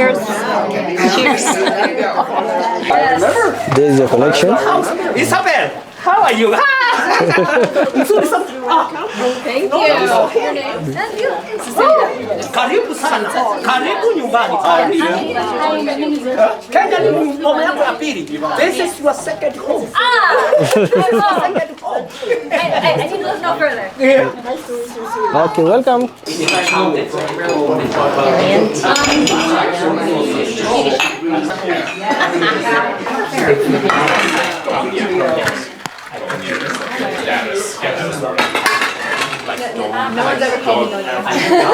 Cheers. Cheers. This is your collection. Isabel, how are you? Thank you. Your name? Karibu sana. Karibu nyumbani. Kenya ni home yako ya pili. This is your second home. Second home. I need to look no further. Okay, welcome. No one's ever told me no. I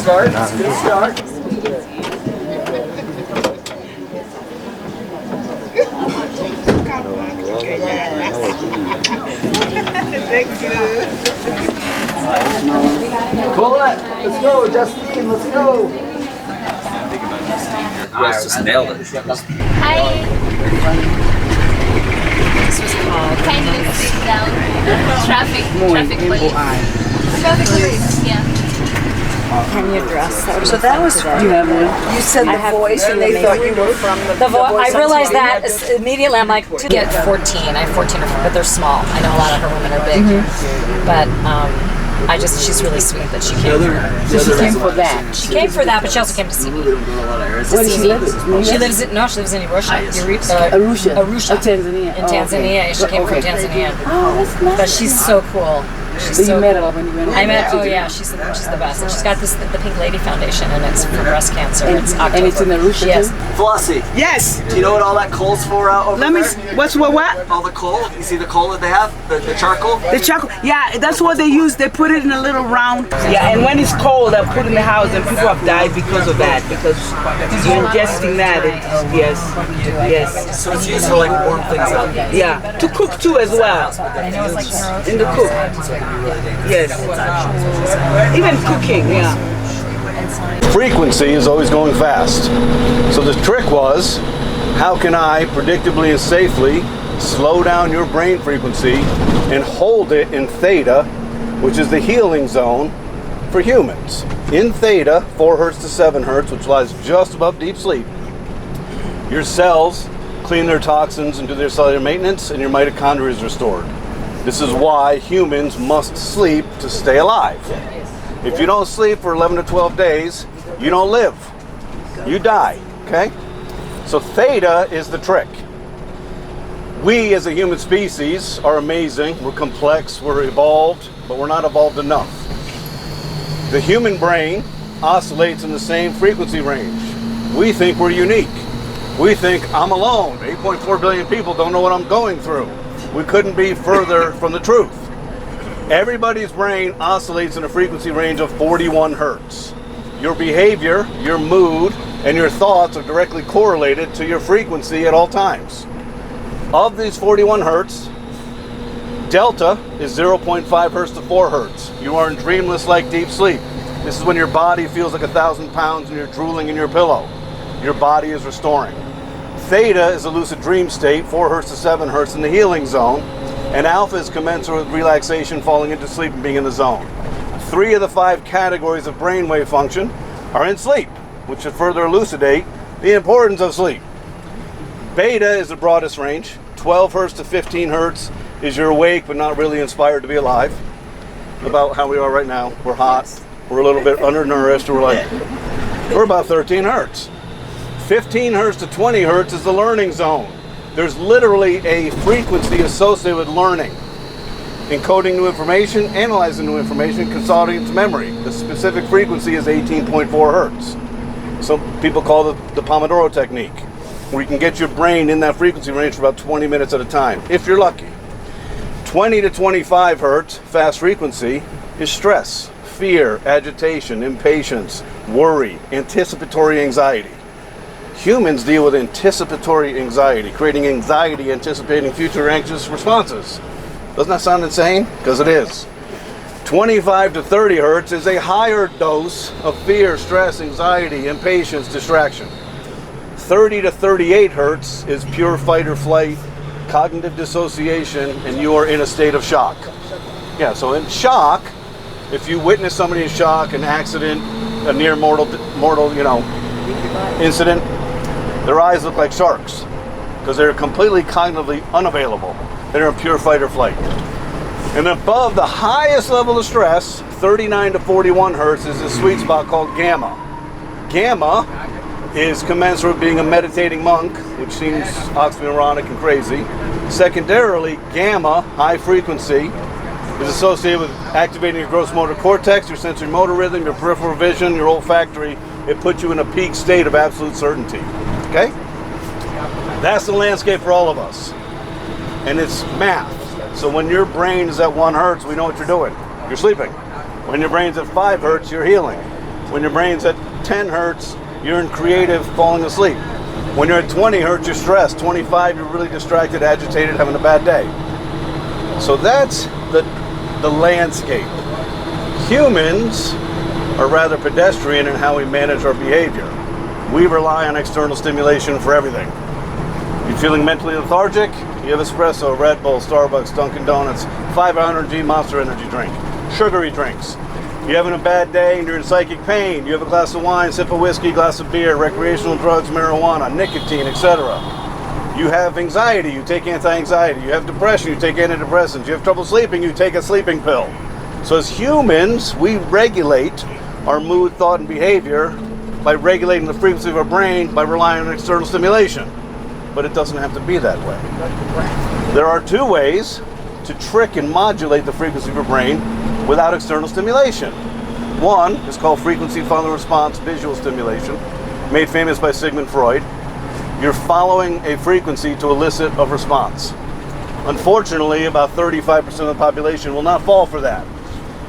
Good start. Pull it. Let's go, Justine. Let's go. West just nailed it. Hi. This was called. Can you sit down? Traffic police. Traffic police. Yeah. Can you dress? So that was you have one. You said the voice, and they thought you were from the voice. I realized that immediately. I'm like, to get 14. I have 14, but they're small. I know a lot of her women are big, but she's really sweet that she came. So she came for that. She came for that, but she also came to see me. Where does she live? She lives in Arusha. Arusha. Tanzania. In Tanzania. She came from Tanzania. Oh, that's nice. But she's so cool. She's So you met her when you went. I met. Oh yeah, she's the best. And she's got the Pink Lady Foundation, and it's for breast cancer. It's October. And it's in Arusha. Yes. Flossie, Yes. do you know what all that coal's for out over Let me. there? What's what? All the coal? You see the coal that they have? The charcoal? The chocolate. Yeah, that's what they use. They put it in a little round. Yeah, and when it's cold, they put it in the house, and people have died because of that. Because you're ingesting that. Yes. So it's used to like warm things up. Yeah. To cook too as well. I know it's like neuro. In the cook. Yes. Even cooking. Yeah. Frequency is always going fast. So the trick was, how can I predictably and safely slow down your brain frequency and hold it in theta, which is the healing zone for humans. In theta, 4 hertz to 7 hertz, which lies just above deep sleep, your cells clean their toxins and do their cellular maintenance, and your mitochondria is restored. This is why humans must sleep to stay alive. If you don't sleep for 11 to 12 days, you don't live. You die, okay? So theta is the trick. We as a human species are amazing. We're complex, we're evolved, but we're not evolved enough. The human brain oscillates in the same frequency range. We think we're unique. We think I'm alone. 8.4 billion people don't know what I'm going through. We couldn't be further from the truth. Everybody's brain oscillates in a frequency range of 41 hertz. Your behavior, your mood, and your thoughts are directly correlated to your frequency at all times. Of these 41 hertz, delta is 0.5 hertz to 4 hertz. You are in dreamless-like deep sleep. This is when your body feels like 1,000 pounds and you're drooling in your pillow. Your body is restoring. Theta is a lucid dream state, 4 hertz to 7 hertz in the healing zone, and alpha is commensurate with relaxation, falling into sleep and being in the zone. 3 of the 5 categories of brainwave function are in sleep, which should further elucidate the importance of sleep. Beta is the broadest range. 12 hertz to 15 hertz is you're awake but not really inspired to be alive. About how we are right now. We're hot, we're a little bit undernourished, we're about 13 hertz. 15 hertz to 20 hertz is the learning zone. There's literally a frequency associated with learning. Encoding new information, analyzing new information, consolidating into memory. The specific frequency is 18.4 hertz. Some people call it the Pomodoro technique, where you can get your brain in that frequency range for about 20 minutes at a time, if you're lucky. 20 to 25 hertz, fast frequency, is stress, fear, agitation, impatience, worry, anticipatory anxiety. Humans deal with anticipatory anxiety, creating anxiety, anticipating future anxious responses. Doesn't that sound insane? Because it is. 25 to 30 hertz is a higher dose of fear, stress, anxiety, impatience, distraction. 30 to 38 hertz is pure fight or flight, cognitive dissociation, and you are in a state of shock. Yeah, so in shock, if you witness somebody in shock, an accident, a near mortal, incident, their eyes look like sharks because they're completely cognitively unavailable. They're in pure fight or flight. And above the highest level of stress, 39 to 41 hertz, is a sweet spot called gamma. Gamma is commensurate with being a meditating monk, which seems oxymoronic and crazy. Secondarily, gamma, high frequency, is associated with activating your gross motor cortex, your sensory motor rhythm, your peripheral vision, your olfactory. It puts you in a peak state of absolute certainty. Okay? That's the landscape for all of us. And it's math. So when your brain is at 1 hertz, we know what you're doing. You're sleeping. When your brain's at 5 hertz, you're healing. When your brain's at 10 hertz, you're in creative falling asleep. When you're at 20 hertz, you're stressed. 25, you're really distracted, agitated, having a bad day. So that's the landscape. Humans are rather pedestrian in how we manage our behavior. We rely on external stimulation for everything. You're feeling mentally lethargic? You have espresso, Red Bull, Starbucks, Dunkin' Donuts, 500 energy, Monster energy drink, sugary drinks. You're having a bad day and you're in psychic pain. You have a glass of wine, sip of whiskey, glass of beer, recreational drugs, marijuana, nicotine, etc. You have anxiety, you take anti-anxiety. You have depression, you take antidepressants. You have trouble sleeping, you take a sleeping pill. So as humans, we regulate our mood, thought, and behavior by regulating the frequency of our brain by relying on external stimulation. But it doesn't have to be that way. There are 2 ways to trick and modulate the frequency of your brain without external stimulation. One is called frequency following response visual stimulation, made famous by Sigmund Freud. You're following a frequency to elicit a response. Unfortunately, about 35% of the population will not fall for that.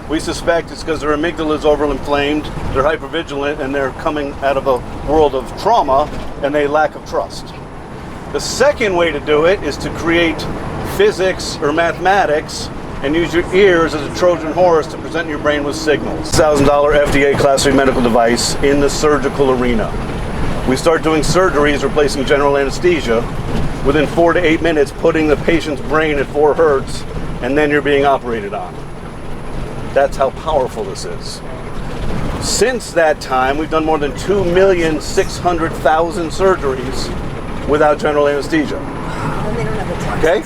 We suspect it's because their amygdala is overinflamed, they're hypervigilant, and they're coming out of a world of trauma and a lack of trust. The second way to do it is to create physics or mathematics and use your ears as a Trojan horse to present your brain with signals. $1,000 FDA Class 3 medical device in the surgical arena. We start doing surgeries replacing general anesthesia within 4 to 8 minutes, putting the patient's brain at 4 hertz, and then you're being operated on. That's how powerful this is. Since that time, we've done more than 2,600,000 surgeries without general anesthesia. Okay?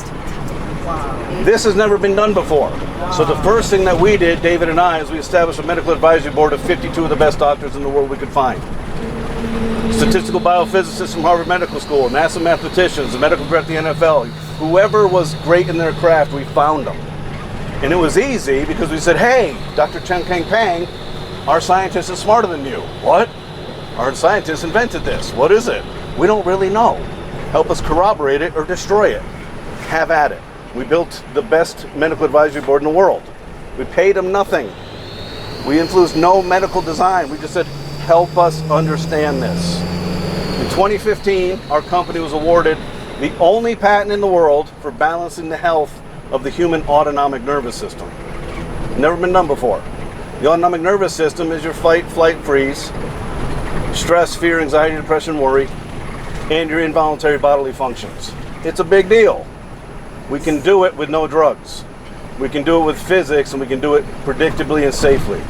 This has never been done before. So the first thing that we did, David and I, is we established a medical advisory board of 52 of the best doctors in the world we could find. Statistical biophysicists from Harvard Medical School, NASA mathematicians, the medical director of the NFL, whoever was great in their craft, we found them. And it was easy because we said, hey, Dr. Chen Kang Pang, our scientist is smarter than you. What? Our scientist invented this. What is it? We don't really know. Help us corroborate it or destroy it. Have at it. We built the best medical advisory board in the world. We paid them nothing. We influenced no medical design. We just said, help us understand this. In 2015, our company was awarded the only patent in the world for balancing the health of the human autonomic nervous system. Never been done before. The autonomic nervous system is your fight, flight, freeze, stress, fear, anxiety, depression, worry, and your involuntary bodily functions. It's a big deal. We can do it with no drugs. We can do it with physics, and we can do it predictably and safely.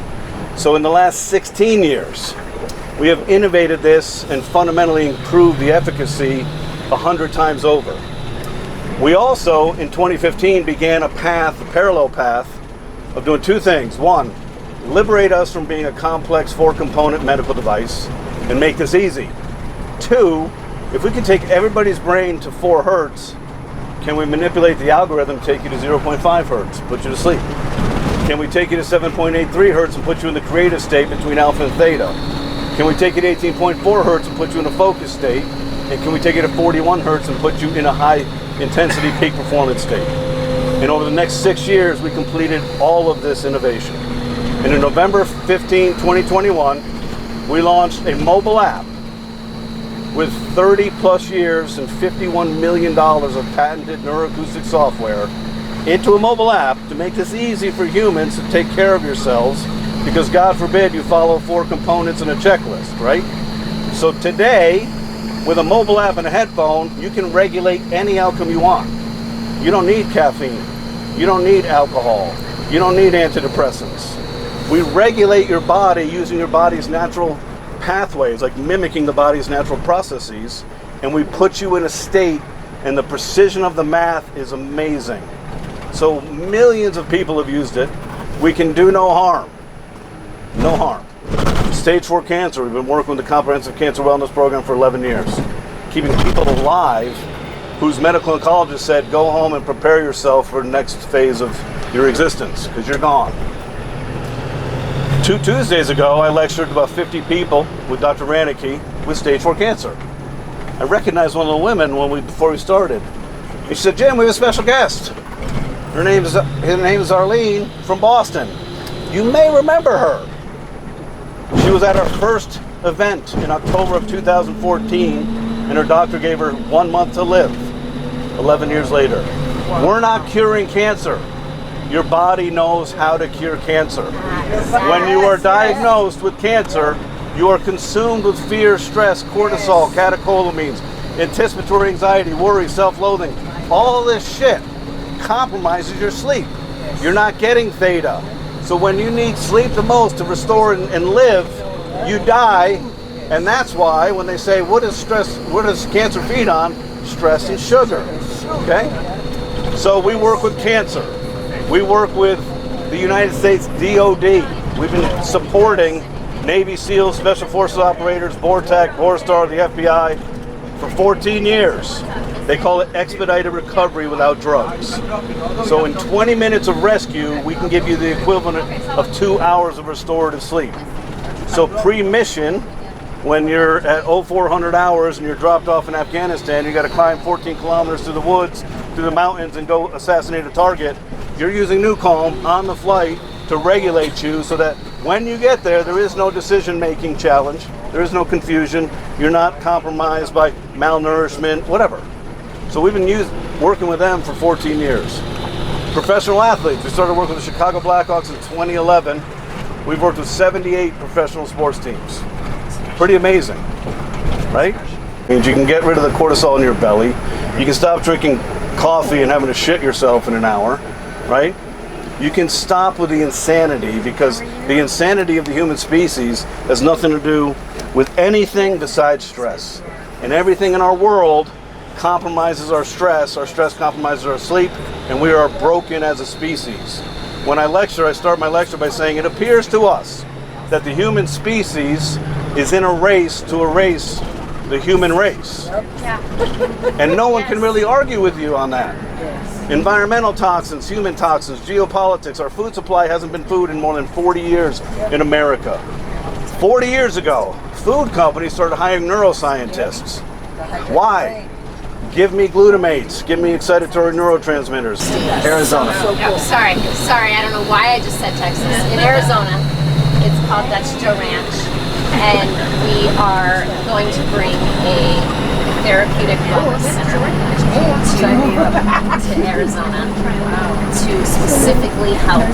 So in the last 16 years, we have innovated this and fundamentally improved the efficacy 100 times over. We also, in 2015, began a parallel path of doing 2 things. 1, liberate us from being a complex 4-component medical device and make this easy. 2, if we can take everybody's brain to 4 hertz, can we manipulate the algorithm to take you to 0.5 hertz, put you to sleep? Can we take you to 7.83 hertz and put you in the creative state between alpha and theta? Can we take you to 18.4 hertz and put you in a focus state? And can we take you to 41 hertz and put you in a high intensity peak performance state? And over the next 6 years, we completed all of this innovation. And in November 15, 2021, we launched a mobile app with 30 plus years and $51 million of patented neuroacoustic software into a mobile app to make this easy for humans to take care of yourselves, because God forbid you follow 4 components in a checklist, right? So today, with a mobile app and a headphone, you can regulate any outcome you want. You don't need caffeine. You don't need alcohol. You don't need antidepressants. We regulate your body using your body's natural pathways, like mimicking the body's natural processes, and we put you in a state, and the precision of the math is amazing. So millions of people have used it. We can do no harm. No harm. Stage 4 cancer, we've been working with the Comprehensive Cancer Wellness Program for 11 years, keeping people alive whose medical oncologist said, go home and prepare yourself for the next phase of your existence, because you're gone. 2 Tuesdays ago, I lectured to about 50 people with Dr. Rannicke with stage 4 cancer. I recognized one of the women before we started. And she said, Jim, we have a special guest. Her name is Arlene from Boston. You may remember her. She was at our first event in October of 2014, and her doctor gave her 1 month to live. 11 years later. We're not curing cancer. Your body knows how to cure cancer. When you are diagnosed with cancer, you are consumed with fear, stress, cortisol, catecholamines, anticipatory anxiety, worry, self-loathing. All this shit compromises your sleep. You're not getting theta. So when you need sleep the most to restore and live, you die. And that's why when they say, what does cancer feed on? Stress and sugar. Okay? So we work with cancer. We work with the United States DOD. We've been supporting Navy SEALs, Special Forces operators, BORTAC, BORSTAR, the FBI for 14 years. They call it expedited recovery without drugs. So in 20 minutes of rescue, we can give you the equivalent of 2 hours of restorative sleep. So pre-mission, when you're at 0400 hours and you're dropped off in Afghanistan, you got to climb 14 kilometers through the woods, through the mountains, and go assassinate a target. You're using NuCalm on the flight to regulate you so that when you get there, there is no decision-making challenge. There is no confusion. You're not compromised by malnourishment, whatever. So we've been working with them for 14 years. Professional athletes. We started working with the Chicago Blackhawks in 2011. We've worked with 78 professional sports teams. Pretty amazing, right? Means you can get rid of the cortisol in your belly. You can stop drinking coffee and having to shit yourself in an hour, right? You can stop with the insanity, because the insanity of the human species has nothing to do with anything besides stress. And everything in our world compromises our stress compromises our sleep, and we are broken as a species. When I lecture, I start my lecture by saying it appears to us that the human species is in a race to erase the human race. And no one can really argue with you on that. Environmental toxins, human toxins, geopolitics, our food supply hasn't been food in more than 40 years in America. 40 years ago, food companies started hiring neuroscientists. Why? Give me glutamates, give me excitatory neurotransmitters. Arizona. Oh, sorry, I don't know why I just said Texas. In Arizona, it's called Dutch Joe Ranch, and we are going to bring a therapeutic wellness center to Arizona to specifically help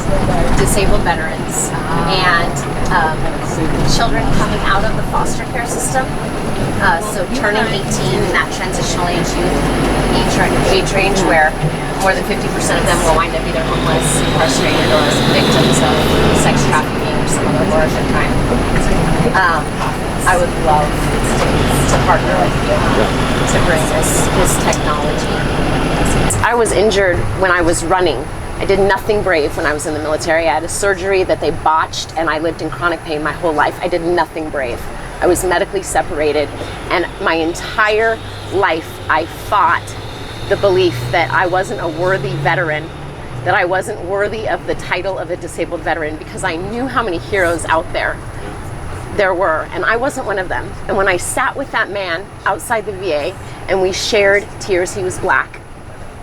disabled veterans and children coming out of the foster care system. So turning 18 in that transitional age range where more than 50% of them will wind up either homeless, incarcerated, or victims of sex trafficking or some other horrific crime. I would love to partner with you to bring this technology. I was injured when I was running. I did nothing brave when I was in the military. I had a surgery that they botched, and I lived in chronic pain my whole life. I did nothing brave. I was medically separated, and my entire life I fought the belief that I wasn't a worthy veteran, that I wasn't worthy of the title of a disabled veteran, because I knew how many heroes out there were, and I wasn't one of them. And when I sat with that man outside the VA and we shared tears, he was black,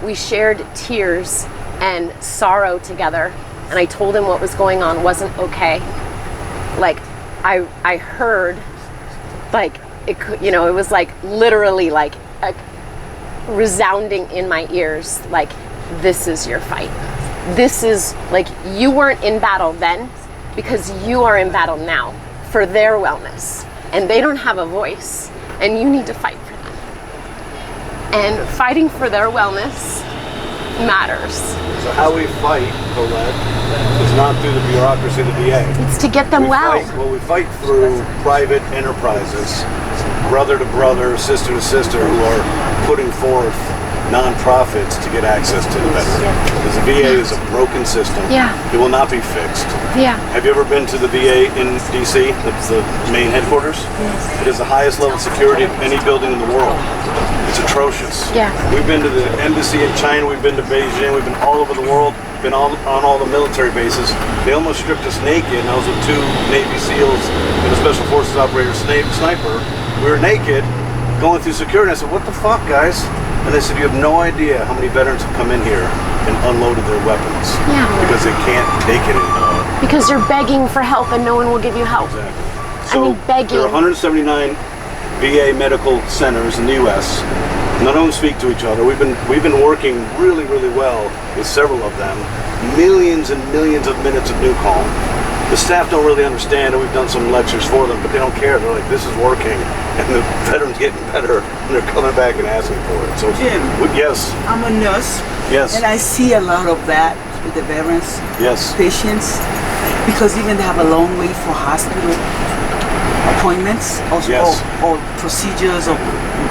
we shared tears and sorrow together and I told him what was going on wasn't okay, like I heard, like it could, you know, it was like literally like resounding in my ears, like, this is your fight. This is, like, you weren't in battle then because you are in battle now for their wellness, and they don't have a voice, and you need to fight for them. And fighting for their wellness matters. So how we fight, Colette, is not through the bureaucracy of the VA. It's to get them We fight through private enterprises, brother to brother, sister to sister, who are putting forth non-profits to get access to the veteran. Because the VA is a broken system. Yeah. It will not be fixed. Yeah. Have you ever been to the VA in DC? That's the main headquarters? Yes. It is the highest level of security of any building in the world. It's atrocious. Yeah. We've been to the embassy in China, we've been to Beijing, we've been all over the world, been on all the military bases. They almost stripped us naked, and I was with 2 Navy SEALs and a Special Forces operator sniper. We were naked, going through security, and I said, what the fuck, guys? And they said, you have no idea how many veterans have come in here and unloaded their weapons. Yeah. Because they can't take it anymore. Because you're begging for help and no one will give you help. Exactly. So begging. there are 179 VA medical centers in the U.S. None of them speak to each other. We've been working really, really well with several of them. Millions and millions of minutes of new call. The staff don't really understand, and we've done some lectures for them, but they don't care. They're like, this is working, and the veterans getting better, and they're coming back and asking for it. So, Jim, yes. I'm a nurse. Yes. And I see a lot of that with the veterans, yes, patients, because even they have a long wait for hospital appointments or procedures or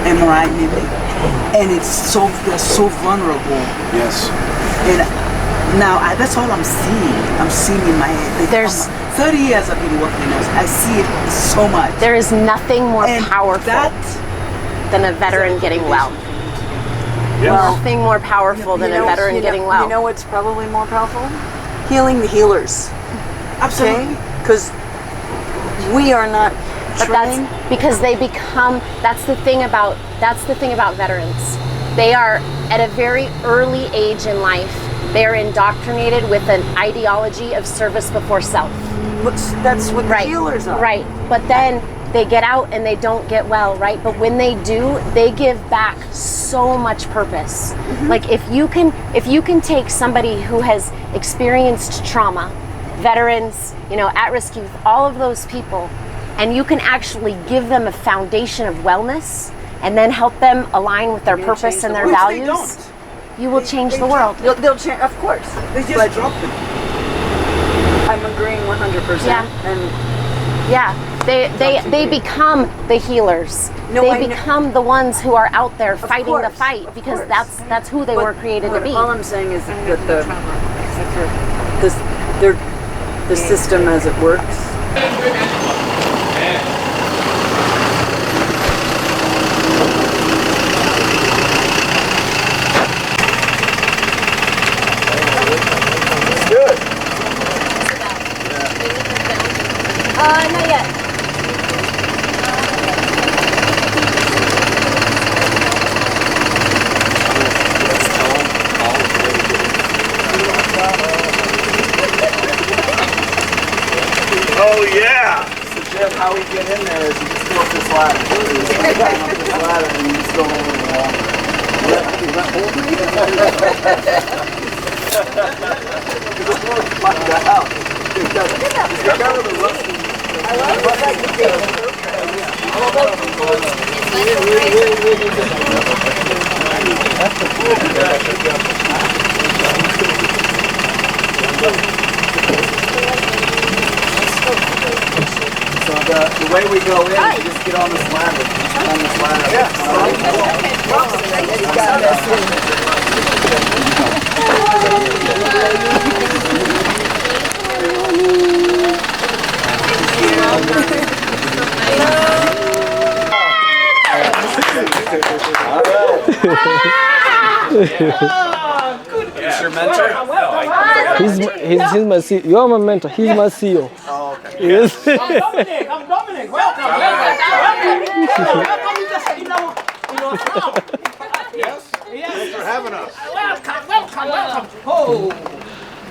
MRI maybe, and they're so vulnerable. Yes. And now that's all I'm seeing. I'm seeing in my head. There's 30 years I've been working in this. I see it so much. There is nothing more And powerful than a veteran getting well. Yes. Nothing more powerful than a veteran getting well. You know what's probably more powerful? Healing the healers. Absolutely. Because we are not But trained. that's because they become, that's the thing about veterans. They are at a very early age in life, they are indoctrinated with an ideology of service before self. That's what the healers are. Right. But then they get out and they don't get well, right? But when they do, they give back so much purpose. Mm-hmm. Like if you can take somebody who has experienced trauma, veterans, you know, at-risk youth, all of those people, and you can actually give them a foundation of wellness and then help them align with their purpose and their values, you will change the world. They'll change, of course. They just drop them. I'm agreeing 100%. Yeah. And they become the healers. They become the ones who are out there fighting the fight because that's who they were created to be. All I'm saying is that the system as it works. Not yet. Oh yeah! So Jim, how we get in there is you just go up this ladder. You just climb up this ladder and you just go over the wall. So the way we go in, we just get on this ladder. On this ladder. Is your mentor? He's my CEO. You're my mentor. He's my CEO. Oh, okay. Yes. I'm Dominic. Welcome. Welcome in the town. Yes. Thanks for having us. Welcome. Oh.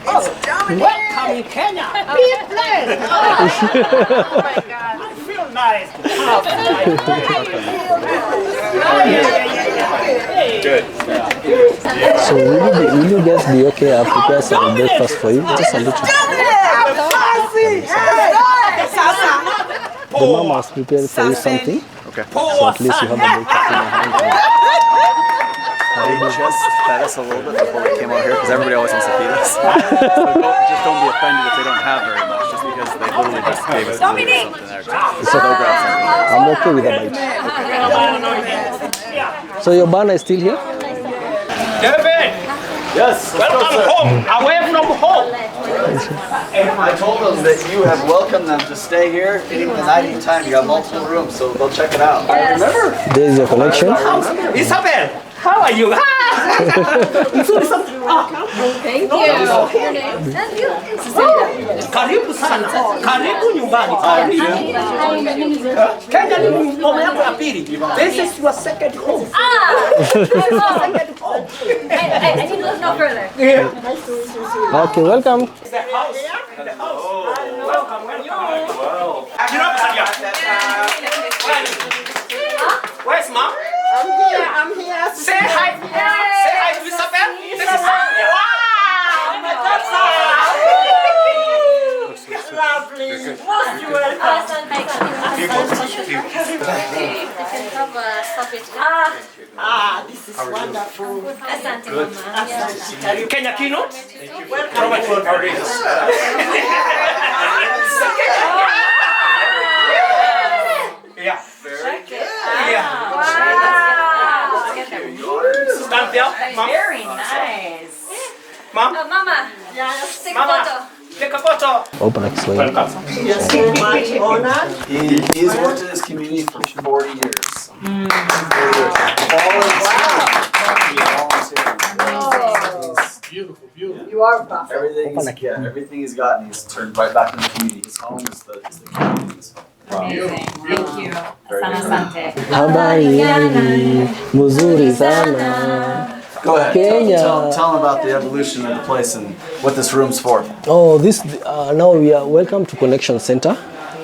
It's Dominic. Good. So will you guys be okay? I'll prepare some breakfast for you. Just a little. The mama has prepared for you something. Okay. So at least you have a breakfast in your hand. They just fed us a little bit before we came out here because everybody always wants to feed us. So don't be offended if they don't have very much, just because they literally just gave us a little bit of something there. So go grab something. I'm okay with a bite. So your banner is still here? David, Yes, welcome home, away from home. I told them that you have welcomed them to stay here any time. You got multiple rooms, so go check it out. I remember. There is your collection. Isabel, how are you? Thank you. Karibu sana. Karibu nyumbani. Kenya ni mama yako ya pili. This is your second home. Second home. I need to look no further. Okay, welcome. The house. Welcome. Where's mom? I'm here. Say hi. Say hi to Isabel. This is lovely. Most this is wonderful. Kenya Keynote? Yeah. Very good. Yeah. Stand there, Mom. Very nice. Mom. Oh, Mama. Take a Mama. photo. Take a photo. Open explain. Welcome. He's worked in this community for 40 years. You are buff. Everything he's gotten, he's turned right back into the community. His home is the community's home. Amazing. Thank you. Sana asante. Habari mzuri sana. Go ahead. Kenya. Tell him about the evolution of the place and what this room's for. Oh, this now we are welcome to Connection Center.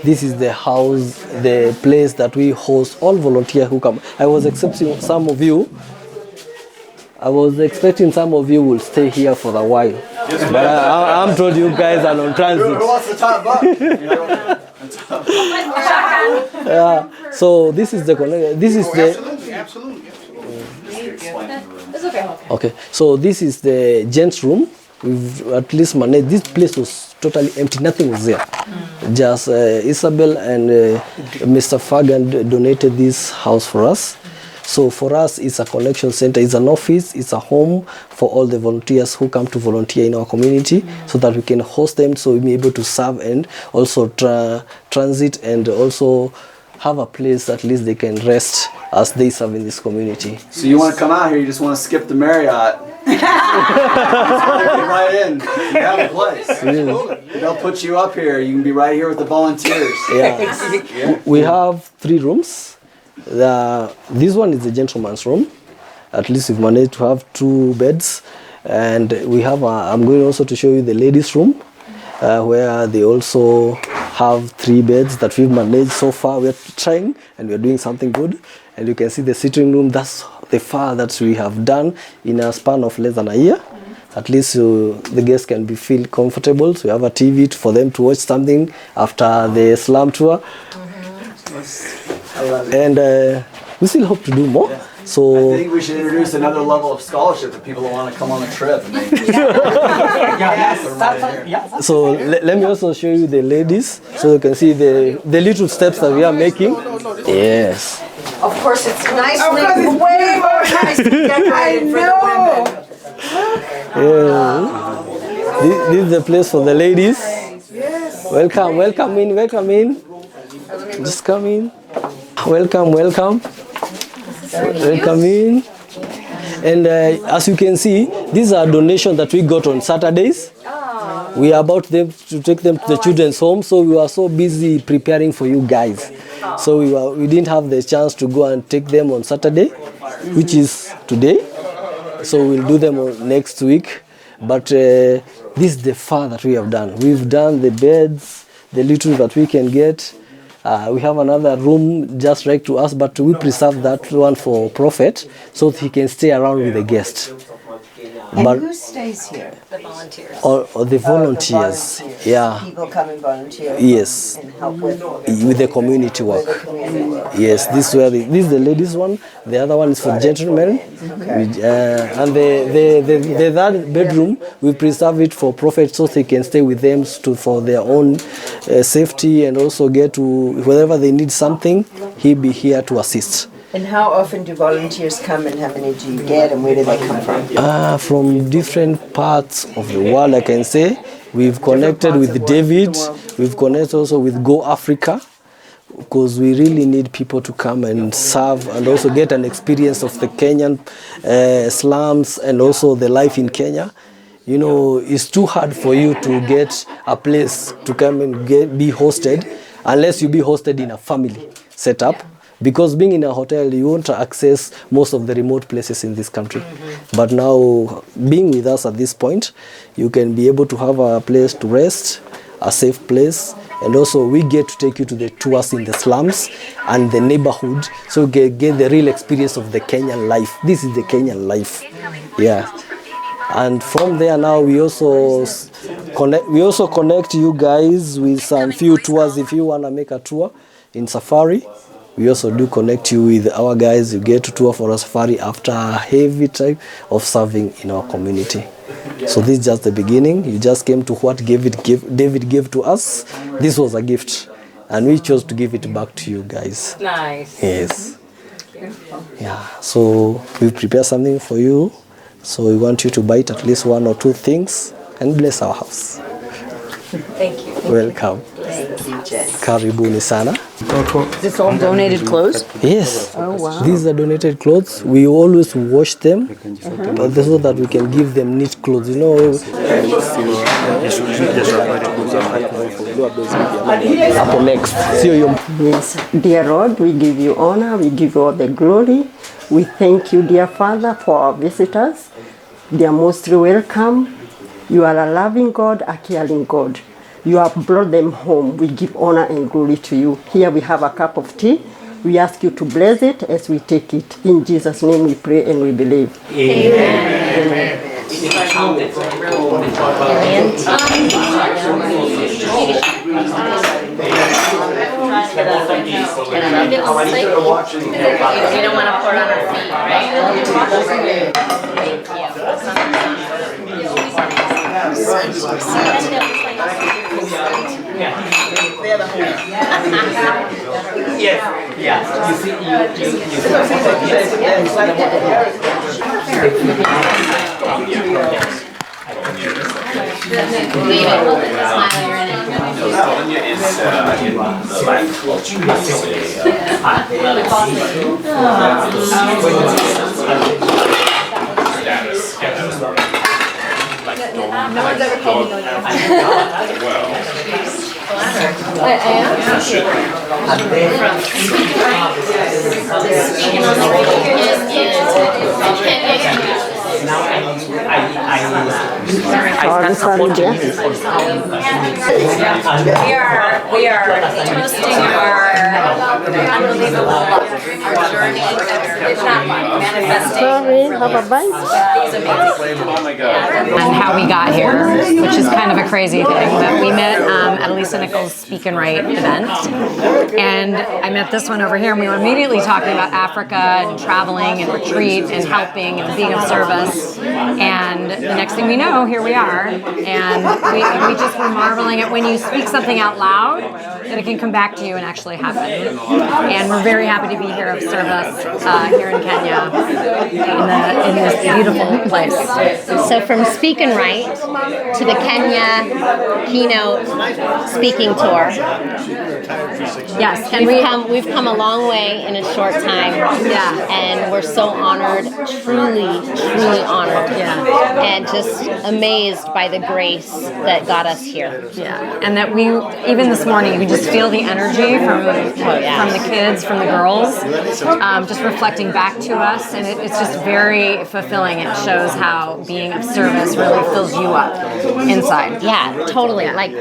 This is the house, the place that we host all volunteers who come. I was expecting some of you will stay here for a while. Yes, but I'm told you guys are on transit. Who wants the top buck? Yeah. So this is the Absolutely. It's okay. Okay. So this is the gents' room. We've at least managed. This place was totally empty. Nothing was there. Just Isabel and Mr. Fagan donated this house for us. So for us, it's a collection center. It's an office. It's a home for all the volunteers who come to volunteer in our community, so that we can host them, so we'll be able to serve and also transit and also have a place at least they can rest as they serve in this community. So you want to come out here, you just want to skip the Marriott. Get right in. You have a place. They'll put you up here. You can be right here with the volunteers. Yeah. We have 3 rooms. This one is the gentleman's room. At least we've managed to have 2 beds. And we have, I'm going also to show you the ladies' room, where they also have 3 beds that we've managed so far. We're trying and we're doing something good. And you can see the sitting room. That's the far that we have done in a span of less than a year. At least the guests can feel comfortable. So we have a TV for them to watch something after the slum tour. And we still hope to do more. Yeah. So I think we should introduce another level of scholarship to people who want to come on a trip. And so let me also show you the ladies, so you can see the little steps that we are making. Yes. Of course, it's nice. Way more nice to decorate for the women. Yeah. This is the place for the ladies. Yes. Welcome in. Just come in. Welcome. Welcome in. And as you can see, these are donations that we got on Saturdays. We are about to take them to the children's home, so we were so busy preparing for you guys. So we didn't have the chance to go and take them on Saturday, which is today. So we'll do them next week. But this is the far that we have done. We've done the beds, the little that we can get. We have another room just right to us, but we preserve that one for Prophet so that he can stay around with the guest. And But who stays here? The volunteers. or the volunteers, yeah, People come and volunteer. yes, And help with the community work. the community work. Yes, this is the ladies one. The other one is for gentlemen. And the third bedroom, we preserve it for Prophet so they can stay with them for their own safety, and also get to wherever they need something, he'll be here to assist. And how often do volunteers come, and how many do you get, and where do they come from? From different parts of the world, I can say. We've connected with David. We've connected also with Go Africa, because we really need people to come and serve and also get an experience of the Kenyan slums and also the life in Kenya. You know, it's too hard for you to get a place to come and be hosted unless you be hosted in a family setup. Because being in a hotel, you won't access most of the remote places in this country. But now, being with us at this point, you can be able to have a place to rest, a safe place, and also we get to take you to the tours in the slums and the neighborhood, so you get the real experience of the Kenyan life. This is the Kenyan life, yeah. And from there now, we also connect you guys with some few tours. If you want to make a tour in safari, we also do connect you with our guys. You get to tour for a safari after a heavy time of serving in our community. So this is just the beginning. You just came to what David gave to us. This was a gift, and we chose to give it back to you guys. Nice. Yes. Yeah. So we prepared something for you. So we want you to bite at least one or two things and bless our house. Thank you. Welcome. Thank you, Jess. Karibuni sana. Is this all donated clothes? Yes. Oh, wow. These are donated clothes. We always wash them, but so that we can give them neat clothes. You know. Hapo next. Sio hiyo. Yes. Dear Lord, we give you honor, we give you all the glory. We thank you, dear Father, for our visitors. They are most welcome. You are a loving God, a caring God. You have brought them home. We give honor and glory to you. Here we have a cup of tea. We ask you to bless it as we take it. In Jesus' name we pray and we believe. Amen. Amen. You don't want to pour it on our feet, right? California is in the Latin culture. No one's ever told me no. I We are toasting our unbelievable our journey. It's not manifesting. Sorry, have a bite? These amazing and how we got here, which is kind of a crazy thing. But we met at Elisa Nichols' Speak and Write event, and I met this one over here, and we were immediately talking about Africa and traveling and retreat and helping and being of service. And the next thing we know, here we are, and we just were marveling at when you speak something out loud, that it can come back to you and actually happen. And we're very happy to be here of service here in Kenya, in this beautiful place. So from Speak and Write to the Kenya Keynote Speaking Tour. Yes, And we've come a long way in a short time. Yeah. And we're so honored, truly honored. Yeah. And just amazed by the grace that got us here. Yeah, and that we, even this morning, you can just feel the energy from the kids, from the girls, just reflecting back to us, and it's just very fulfilling. It shows how being of service really fills you up inside. Yeah, totally. Like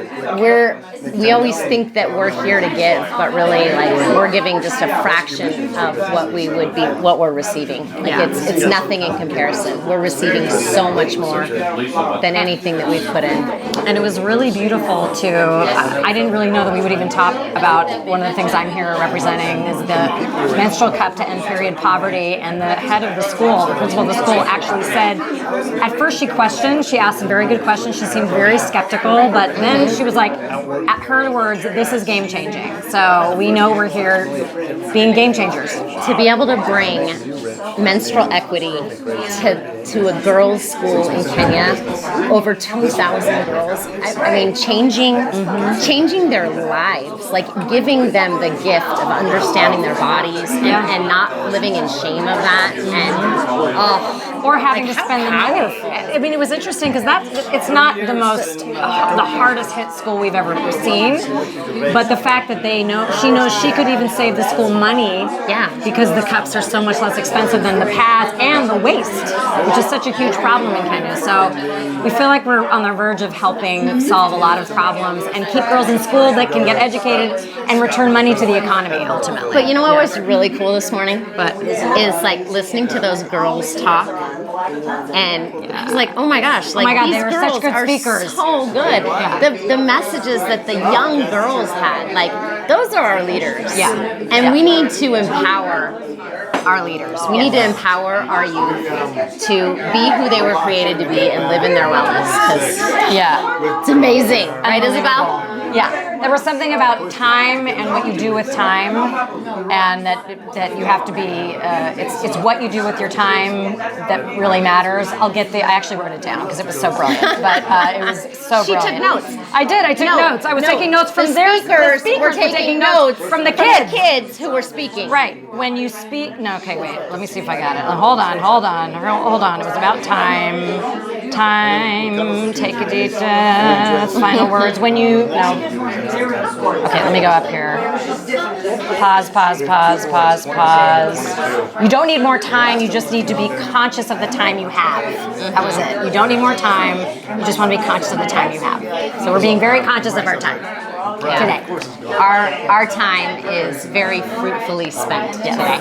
we always think that we're here to give, but really, like, we're giving just a fraction of what we're receiving. Like it's nothing in comparison. We're receiving so much more than anything that we've put in. And it was really beautiful to, I didn't really know that we would even talk about one of the things I'm here representing is the menstrual cup to end period poverty, and the head of the school, the principal of the school, actually said, at first she asked some very good questions, she seemed very skeptical, but then she was like, at her words, this is game changing. So we know we're here being game changers. To be able to bring menstrual equity to a girls' school in Kenya, over 2,000 girls. I mean, changing their lives, like giving them the gift of understanding their bodies and not living in shame of that, or having to spend the money. I mean, it was interesting because it's not the hardest hit school we've ever seen, but the fact that she knows she could even save the school money, because the cups are so much less expensive than the pads and the waste, which is such a huge problem in Kenya. So we feel like we're on the verge of helping solve a lot of problems and keep girls in school that can get educated and return money to the economy ultimately. But you know what was really cool this morning? Is like listening to those girls talk, and it's like, oh my gosh, like these they were girls such good are speakers. so good. The messages that the young girls had, like those are our leaders. And we need to empower our leaders. We need to empower our youth to be who they were created to be and live in their wellness. It's amazing, right, Isabel? Yeah, there was something about time and what you do with time, and that you have to be. It's what you do with your time that really matters. I actually wrote it down because it was so brilliant. But it was so brilliant. She took notes. I did. I took notes. I was taking notes from the speakers were taking notes from the kids. The kids who were speaking. Right. When you speak. No. Okay. Wait. Let me see if I got it. Hold on. It was about time. Take a deep breath. Final words. When you Okay, let me go up here. Pause. You don't need more time, you just need to be conscious of the time you have. That was it. You don't need more time, you just want to be conscious of the time you have. So we're being very conscious of our time today. Our time is very fruitfully spent today.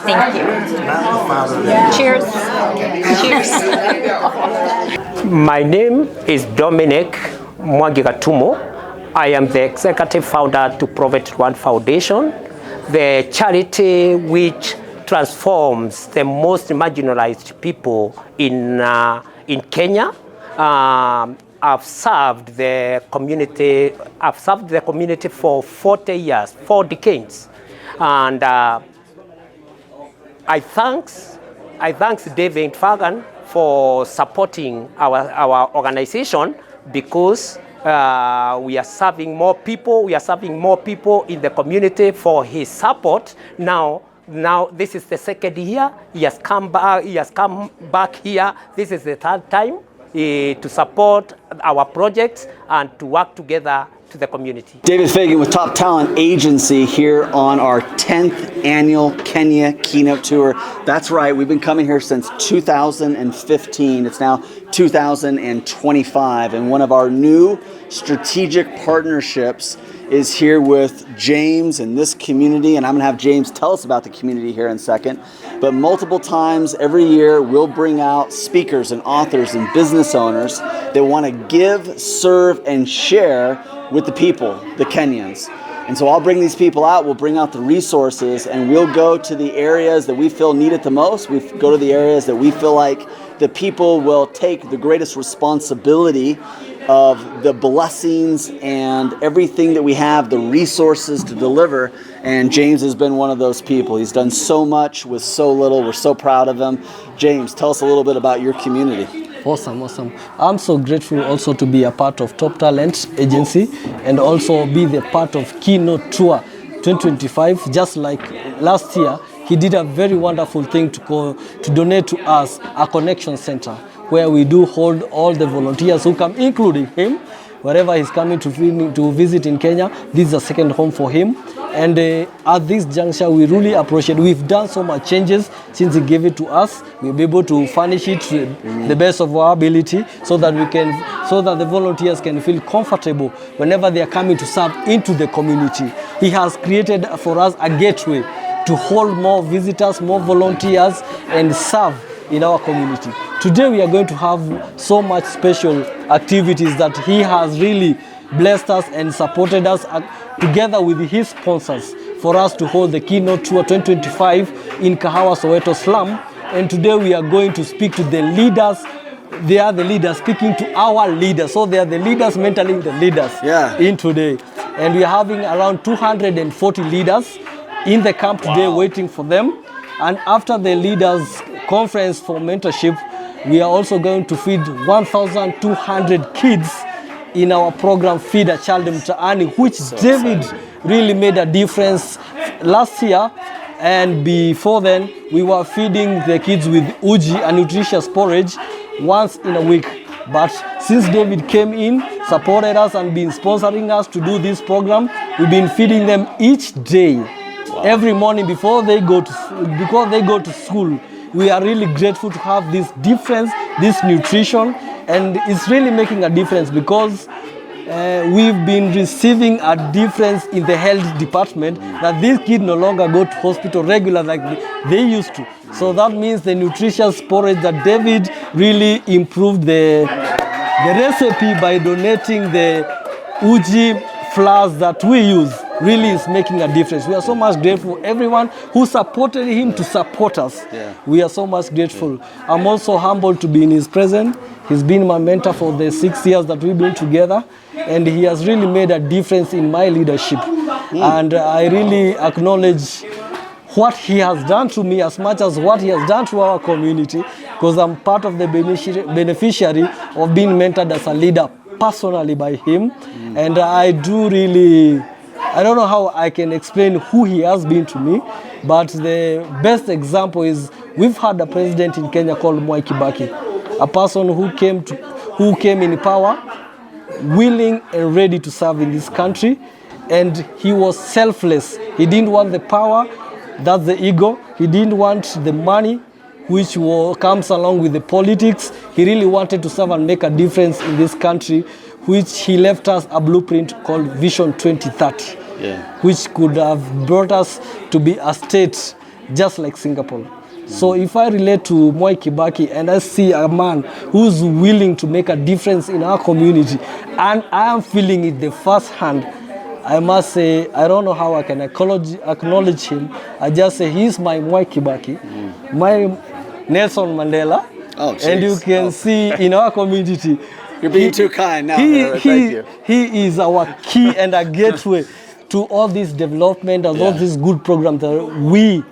Thank you. Cheers. My name is Dominic Mwagigatumo. I am the executive founder to Prophet One Foundation, the charity which transforms the most marginalized people in Kenya. I've served the community for 40 years, 4 decades, and I thanks David Fagan for supporting our organization, because we are serving more people. We are serving more people in the community for his support. Now this is the 2nd year. He has come back here. This is the 3rd time to support our projects and to work together to the community. David Fagan with Top Talent Agency here on our 10th Annual Kenya Keynote Tour. That's right, we've been coming here since 2015. It's now 2025, and one of our new strategic partnerships is here with James and this community, and I'm gonna have James tell us about the community here in a second. But multiple times every year, we'll bring out speakers and authors and business owners that wanna give, serve, and share with the people, the Kenyans. And so I'll bring these people out, we'll bring out the resources, and we'll go to the areas that we feel need it the most. We go to the areas that we feel like the people will take the greatest responsibility of the blessings and everything that we have, the resources to deliver. And James has been one of those people. He's done so much with so little. We're so proud of him. James, tell us a little bit about your community. Awesome. I'm so grateful also to be a part of Top Talent Agency and also be the part of Keynote Tour 2025. Just like last year, he did a very wonderful thing to donate to us a connection center where we do hold all the volunteers who come, including him. wherever he's coming to visit in Kenya, this is a second home for him. And at this juncture, we really appreciate. We've done so much changes since he gave it to us. We'll be able to furnish it to the best of our ability, so that the volunteers can feel comfortable whenever they are coming to serve into the community. He has created for us a gateway to hold more visitors, more volunteers, and serve in our community. Today we are going to have so much special activities that he has really blessed us and supported us together with his sponsors for us to hold the Keynote Tour 2025 in Kahawa, Soweto slum. And today we are going to speak to the leaders. They are the leaders speaking to our leaders. So they are the leaders mentoring the leaders in today. And we are having around 240 leaders in the camp today waiting for them. And after the leaders conference for mentorship, we are also going to feed 1,200 kids in our program Feed a Child Mtaani, which David really made a difference last year. And before then, we were feeding the kids with uji, a nutritious porridge, once in a week. But since David came in, supported us and been sponsoring us to do this program, we've been feeding them each day, every morning before they go to school. We are really grateful to have this difference, this nutrition, and it's really making a difference because we've been receiving a difference in the health department, that these kids no longer go to hospital regular like they used to. So that means the nutritious porridge that David really improved the recipe by donating the uji flours that we use really is making a difference. We are so much grateful for everyone who supported him to support us. We are so much grateful. I'm also humbled to be in his presence. He's been my mentor for the 6 years that we've been together, and he has really made a difference in my leadership. And I really acknowledge what he has done to me as much as what he has done to our community, because I'm part of the beneficiary of being mentored as a leader personally by him. And I don't know how I can explain who he has been to me, but the best example is we've had a president in Kenya called Mwai Kibaki, a person who came in power, willing and ready to serve in this country, and he was selfless. He didn't want the power, that's the ego. He didn't want the money, which comes along with the politics. He really wanted to serve and make a difference in this country, which he left us a blueprint called Vision 2030, which could have brought us to be a state just like Singapore. So if I relate to Mwai Kibaki and I see a man who's willing to make a difference in our community, and I am feeling it the first hand, I must say, I don't know how I can acknowledge him. I just say he's my Mwai Kibaki, my Nelson Mandela. And you can see in our community, you're being too kind now. Thank you. He is our key and a gateway to all this development and all these good programs that we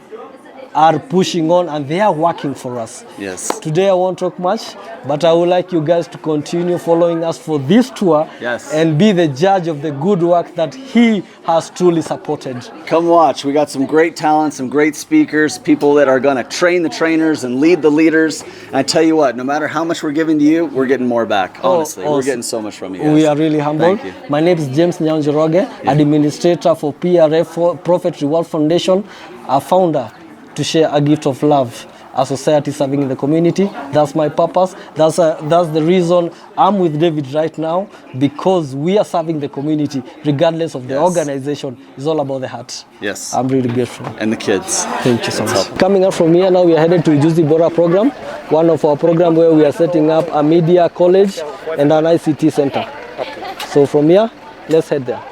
are pushing on, and they are working for us. Yes. Today I won't talk much, but I would like you guys to continue following us for this tour and be the judge of the good work that he has truly supported. Come watch. We got some great talent, some great speakers, people that are going to train the trainers and lead the leaders. And I tell you what, no matter how much we're giving to you, we're getting more back. Honestly, we're getting so much from you guys. We are really humbled. Thank you. My name is James Nyanjoroge, Administrator for PRF Prophet Reward Foundation, a founder to share a gift of love, a society serving in the community. That's my purpose. That's the reason I'm with David right now, because we are serving the community regardless of the organization. It's all about the heart. Yes. I'm really grateful. And the kids. Thank you so much. Coming up from here now, we are headed to Ujuzi Bora program, one of our programs where we are setting up a media college and an ICT center. So from here, let's head there.